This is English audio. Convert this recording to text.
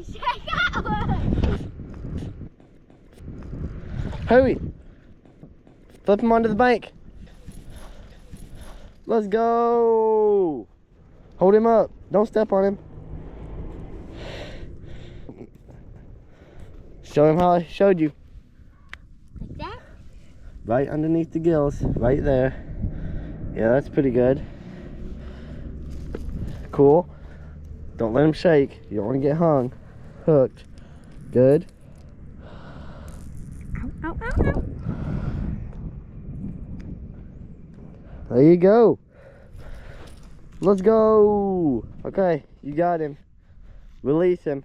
Check that one. Hurry! Flip him onto the bank. Let's go! Hold him up. Don't step on him. Show him how I showed you. Like that? Right underneath the gills. Right there. Yeah, that's pretty good. Cool. Don't let him shake. You don't want to get hung. Hooked. Good. Ow, ow, ow, ow. There you go. Let's go. Okay, you got him. Release him.